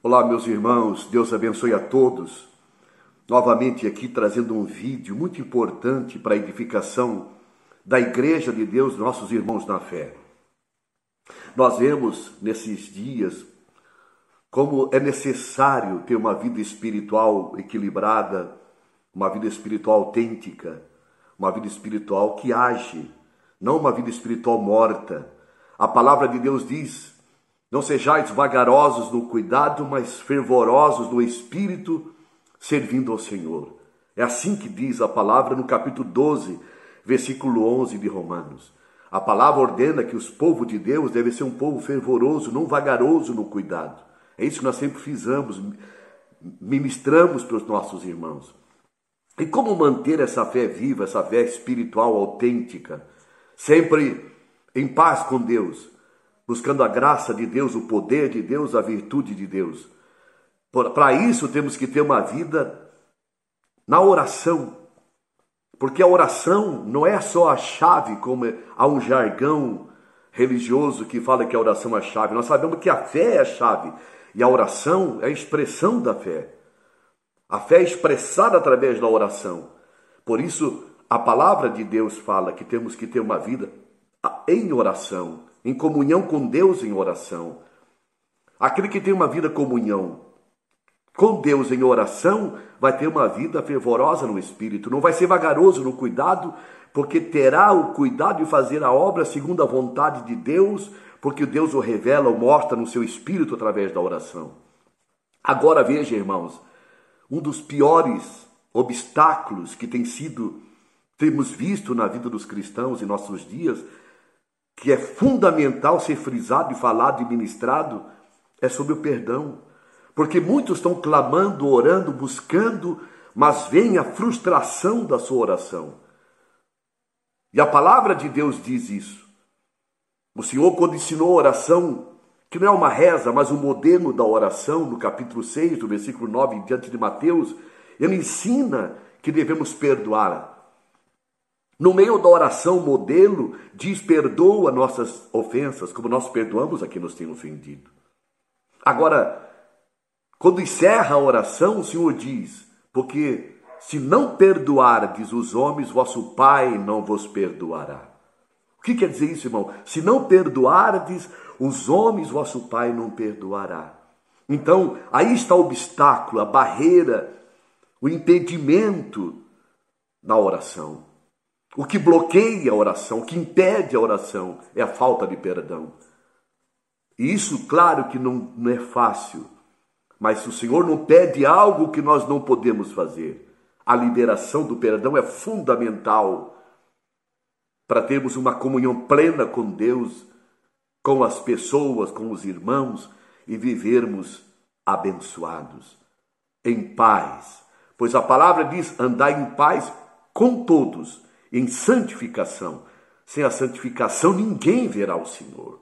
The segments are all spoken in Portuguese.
Olá, meus irmãos, Deus abençoe a todos. Novamente aqui trazendo um vídeo muito importante para a edificação da Igreja de Deus, nossos irmãos na fé. Nós vemos nesses dias como é necessário ter uma vida espiritual equilibrada, uma vida espiritual autêntica, uma vida espiritual que age, não uma vida espiritual morta. A palavra de Deus diz: não sejais vagarosos no cuidado, mas fervorosos no espírito, servindo ao Senhor. É assim que diz a palavra no capítulo 12, versículo 11 de Romanos. A palavra ordena que os povos de Deus devem ser um povo fervoroso, não vagaroso no cuidado. É isso que nós sempre fizemos, ministramos para os nossos irmãos. E como manter essa fé viva, essa fé espiritual autêntica, sempre em paz com Deus, buscando a graça de Deus, o poder de Deus, a virtude de Deus. Para isso temos que ter uma vida na oração, porque a oração não é só a chave, como há um jargão religioso que fala que a oração é a chave. Nós sabemos que a fé é a chave e a oração é a expressão da fé. A fé é expressada através da oração. Por isso, a palavra de Deus fala que temos que ter uma vida em oração, em comunhão com Deus em oração. Aquele que tem uma vida comunhão com Deus em oração vai ter uma vida fervorosa no espírito, não vai ser vagaroso no cuidado, porque terá o cuidado de fazer a obra segundo a vontade de Deus, porque Deus o revela, o mostra no seu espírito através da oração. Agora veja, irmãos, um dos piores obstáculos que temos visto na vida dos cristãos em nossos dias, que é fundamental ser frisado e falado e ministrado, é sobre o perdão. Porque muitos estão clamando, orando, buscando, mas vem a frustração da sua oração. E a palavra de Deus diz isso. O Senhor, quando ensinou a oração, que não é uma reza, mas um modelo da oração, no capítulo 6, do versículo 9 em diante de Mateus, ele ensina que devemos perdoar. No meio da oração modelo, diz: perdoa nossas ofensas, como nós perdoamos a quem nos tem ofendido. Agora, quando encerra a oração, o Senhor diz: porque se não perdoardes os homens, vosso Pai não vos perdoará. O que quer dizer isso, irmão? Se não perdoardes os homens, vosso Pai não perdoará. Então, aí está o obstáculo, a barreira, o impedimento na oração. O que bloqueia a oração, o que impede a oração é a falta de perdão. E isso, claro que não é fácil, mas o Senhor não pede algo que nós não podemos fazer. A liberação do perdão é fundamental para termos uma comunhão plena com Deus, com as pessoas, com os irmãos e vivermos abençoados, em paz. Pois a palavra diz: andai em paz com todos, em santificação. Sem a santificação ninguém verá o Senhor.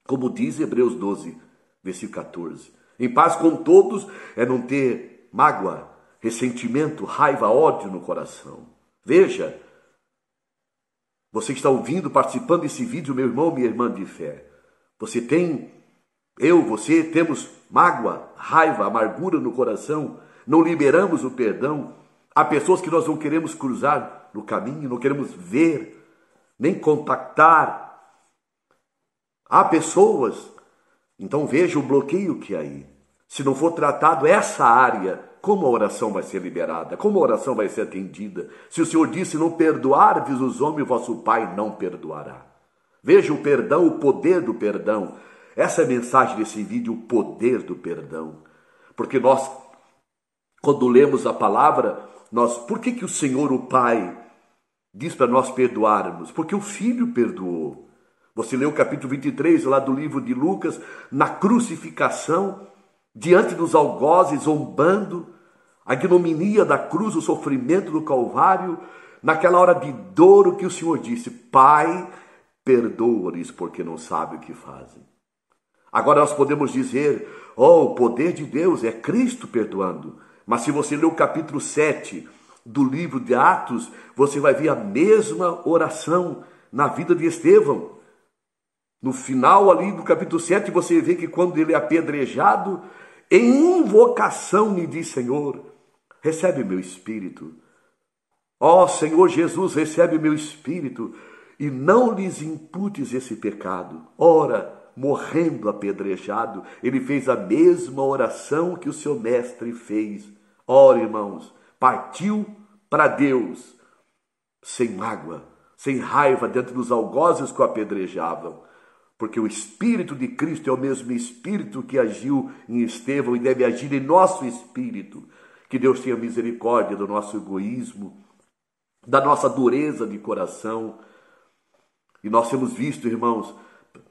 Como diz Hebreus 12, versículo 14. Em paz com todos é não ter mágoa, ressentimento, raiva, ódio no coração. Veja, você que está ouvindo, participando desse vídeo, meu irmão, minha irmã de fé. Você temos mágoa, raiva, amargura no coração, não liberamos o perdão. Há pessoas que nós não queremos cruzar no caminho, não queremos ver, nem contactar. Há pessoas, então veja o bloqueio que há aí. Se não for tratado essa área, como a oração vai ser liberada? Como a oração vai ser atendida? Se o Senhor disse: não perdoardes os homens, vosso Pai não perdoará. Veja o perdão, o poder do perdão. Essa é a mensagem desse vídeo, o poder do perdão. Porque nós, quando lemos a palavra, por que o Senhor, o Pai, diz para nós perdoarmos? Porque o Filho perdoou. Você lê o capítulo 23 lá do livro de Lucas, na crucificação, diante dos algozes, zombando, a ignominia da cruz, o sofrimento do Calvário, naquela hora de dor, o que o Senhor disse: Pai, perdoa-lhes porque não sabem o que fazem. Agora nós podemos dizer: o poder de Deus é Cristo perdoando. Mas se você ler o capítulo 7 do livro de Atos, você vai ver a mesma oração na vida de Estevão. No final ali do capítulo 7, você vê que quando ele é apedrejado, Em invocação me diz, Senhor, recebe meu espírito. Ó Senhor Jesus, recebe meu espírito e não lhes imputes esse pecado. Ora, morrendo apedrejado, ele fez a mesma oração que o seu mestre fez. Ora, irmãos, partiu para Deus, sem mágoa, sem raiva dentro dos algozes que o apedrejavam. Porque o Espírito de Cristo é o mesmo Espírito que agiu em Estevão e deve agir em nosso espírito. Que Deus tenha misericórdia do nosso egoísmo, da nossa dureza de coração. E nós temos visto, irmãos,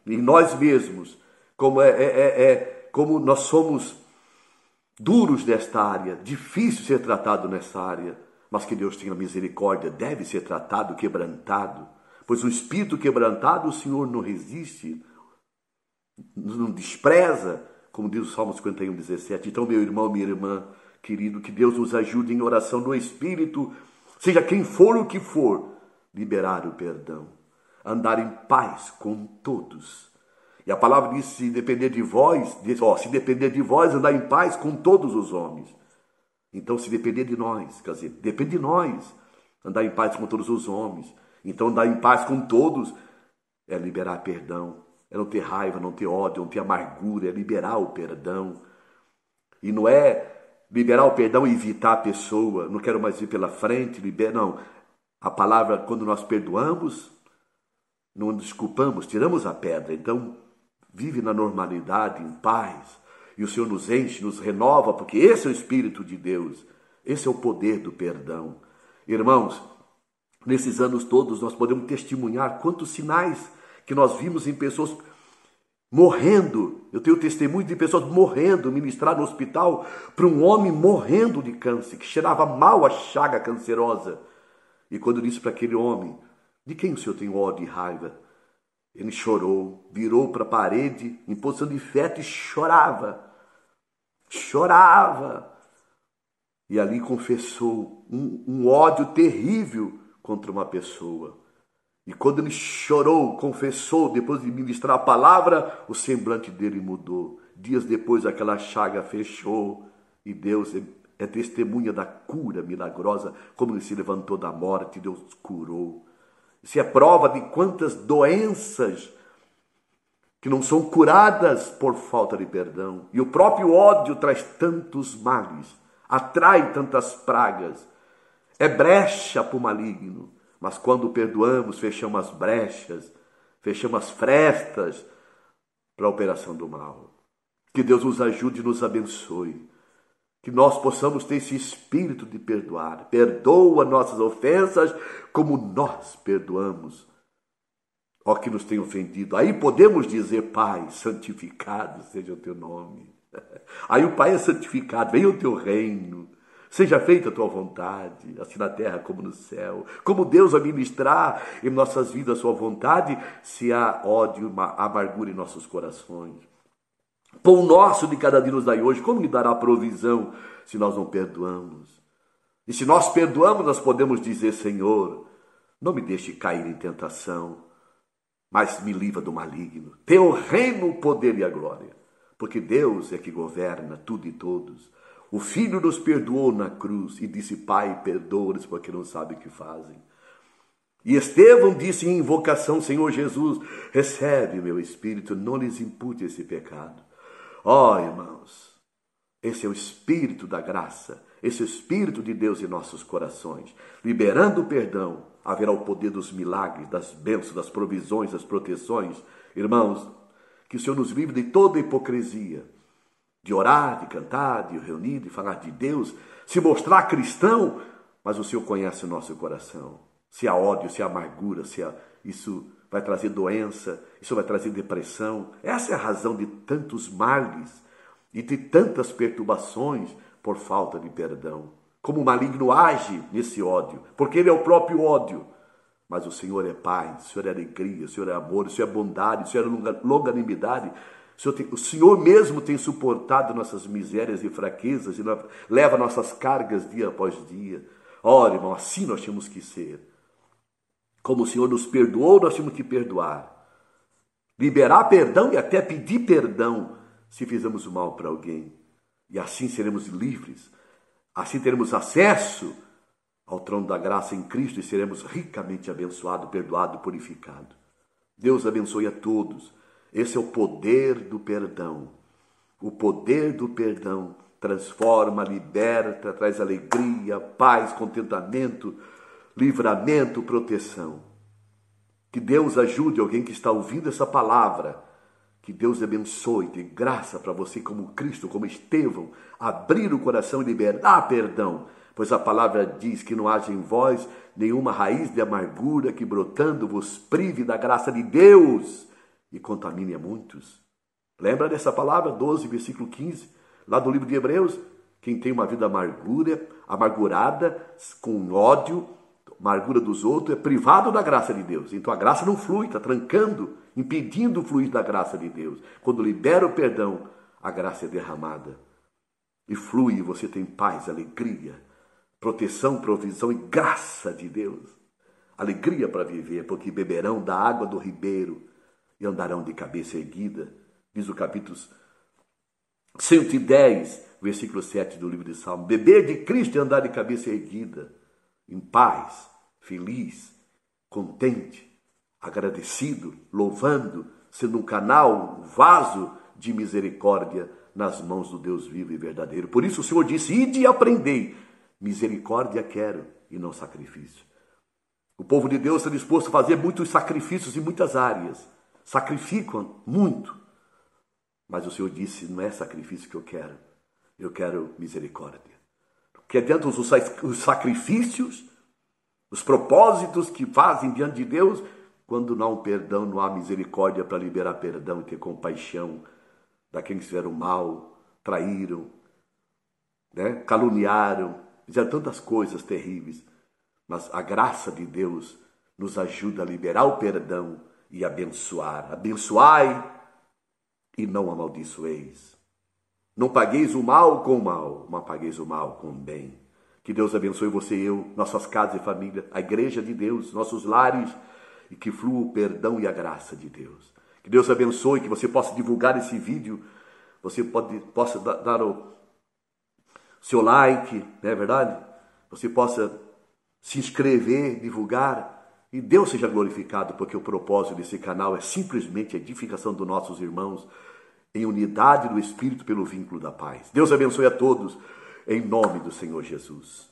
em nós mesmos, como nós somos duros nesta área, difícil ser tratado nessa área, mas que Deus tenha misericórdia, deve ser tratado, quebrantado, pois o espírito quebrantado o Senhor não resiste, não despreza, como diz o Salmo 51:17. Então, meu irmão, minha irmã, querido, que Deus nos ajude em oração no espírito, seja quem for o que for, liberar o perdão, andar em paz com todos. E a palavra diz, se depender de vós, andar em paz com todos os homens. Então, se depender de nós, quer dizer, depende de nós, andar em paz com todos os homens. Então, andar em paz com todos é liberar perdão, é não ter raiva, não ter ódio, não ter amargura, é liberar o perdão. E não é liberar o perdão e evitar a pessoa, não quero mais ir pela frente, não. A palavra, quando nós perdoamos, não desculpamos, tiramos a pedra. Então, vive na normalidade, em paz. E o Senhor nos enche, nos renova, porque esse é o Espírito de Deus. Esse é o poder do perdão. Irmãos, nesses anos todos nós podemos testemunhar quantos sinais que nós vimos em pessoas morrendo. Eu tenho testemunho de pessoas morrendo, ministrar no hospital para um homem morrendo de câncer, que cheirava mal a chaga cancerosa. E quando eu disse para aquele homem, de quem o Senhor tem ódio e raiva? Ele chorou, virou para a parede, em posição de fé, e chorava. Chorava. E ali confessou um ódio terrível contra uma pessoa. E quando ele chorou, confessou, depois de ministrar a palavra, o semblante dele mudou. Dias depois aquela chaga fechou e Deus é testemunha da cura milagrosa, como ele se levantou da morte, Deus curou. Isso é prova de quantas doenças que não são curadas por falta de perdão. E o próprio ódio traz tantos males, atrai tantas pragas, é brecha para o maligno. Mas quando perdoamos, fechamos as brechas, fechamos as frestas para a operação do mal. Que Deus nos ajude e nos abençoe. Que nós possamos ter esse espírito de perdoar. Perdoa nossas ofensas como nós perdoamos ao que nos tem ofendido. Aí podemos dizer, Pai, santificado seja o teu nome. Aí o Pai é santificado, venha o teu reino. Seja feita a tua vontade, assim na terra como no céu. Como Deus vai ministrar em nossas vidas a sua vontade, se há ódio, amargura em nossos corações. Pão nosso de cada dia nos dai hoje, como lhe dará provisão se nós não perdoamos? E se nós perdoamos, nós podemos dizer, Senhor, não me deixe cair em tentação, mas me livra do maligno. Teu reino, o poder e a glória, porque Deus é que governa tudo e todos. O Filho nos perdoou na cruz e disse, Pai, perdoa-lhes porque não sabem o que fazem. E Estevão disse em invocação, Senhor Jesus, recebe meu espírito, não lhes impute esse pecado. Ó, irmãos, esse é o Espírito da graça, esse é o Espírito de Deus em nossos corações. Liberando o perdão, haverá o poder dos milagres, das bênçãos, das provisões, das proteções. Irmãos, que o Senhor nos livre de toda hipocrisia, de orar, de cantar, de reunir, de falar de Deus, se mostrar cristão, mas o Senhor conhece o nosso coração. Se há ódio, se há amargura, isso vai trazer doença, isso vai trazer depressão. Essa é a razão de tantos males e de tantas perturbações por falta de perdão. Como o maligno age nesse ódio, porque ele é o próprio ódio. Mas o Senhor é paz, o Senhor é alegria, o Senhor é amor, o Senhor é bondade, o Senhor é longanimidade. O Senhor mesmo tem suportado nossas misérias e fraquezas e leva nossas cargas dia após dia. Ora, irmão, assim nós temos que ser. Como o Senhor nos perdoou, nós temos que perdoar. Liberar perdão e até pedir perdão se fizemos mal para alguém. E assim seremos livres, assim teremos acesso ao trono da graça em Cristo e seremos ricamente abençoados, perdoados, purificados. Deus abençoe a todos. Esse é o poder do perdão. O poder do perdão transforma, liberta, traz alegria, paz, contentamento, livramento, proteção. Que Deus ajude alguém que está ouvindo essa palavra. Que Deus abençoe, dê graça para você como Cristo, como Estevão, abrir o coração e liberar perdão. Pois a palavra diz que não haja em vós nenhuma raiz de amargura que brotando vos prive da graça de Deus e contamine a muitos. Lembra dessa palavra, 12, versículo 15, lá do livro de Hebreus? Quem tem uma vida amargurada, com ódio, amargura dos outros, é privado da graça de Deus. Então a graça não flui, está trancando, impedindo o fluir da graça de Deus. Quando libera o perdão, a graça é derramada. E flui, e você tem paz, alegria, proteção, provisão e graça de Deus. Alegria para viver, porque beberão da água do ribeiro e andarão de cabeça erguida. Diz o capítulo 110, versículo 7 do livro de Salmo. Beber de Cristo e andar de cabeça erguida, em paz, feliz, contente, agradecido, louvando, sendo um canal, um vaso de misericórdia nas mãos do Deus vivo e verdadeiro. Por isso o Senhor disse, ide e aprendei. Misericórdia quero e não sacrifício. O povo de Deus está disposto a fazer muitos sacrifícios em muitas áreas. Sacrificam muito. Mas o Senhor disse, não é sacrifício que eu quero misericórdia. Que adianta os sacrifícios, os propósitos que fazem diante de Deus, quando não há perdão, não há misericórdia para liberar perdão e ter compaixão daqueles que fizeram mal, traíram, caluniaram, fizeram tantas coisas terríveis. Mas a graça de Deus nos ajuda a liberar o perdão e abençoar. Abençoai e não amaldiçoeis. Não pagueis o mal com o mal, mas pagueis o mal com o bem. Que Deus abençoe você e eu, nossas casas e família, a igreja de Deus, nossos lares, e que flua o perdão e a graça de Deus. Que Deus abençoe, que você possa divulgar esse vídeo, você possa dar o seu like, não é verdade? Você possa se inscrever, divulgar, e Deus seja glorificado, porque o propósito desse canal é simplesmente a edificação dos nossos irmãos em unidade do Espírito pelo vínculo da paz. Deus abençoe a todos, em nome do Senhor Jesus.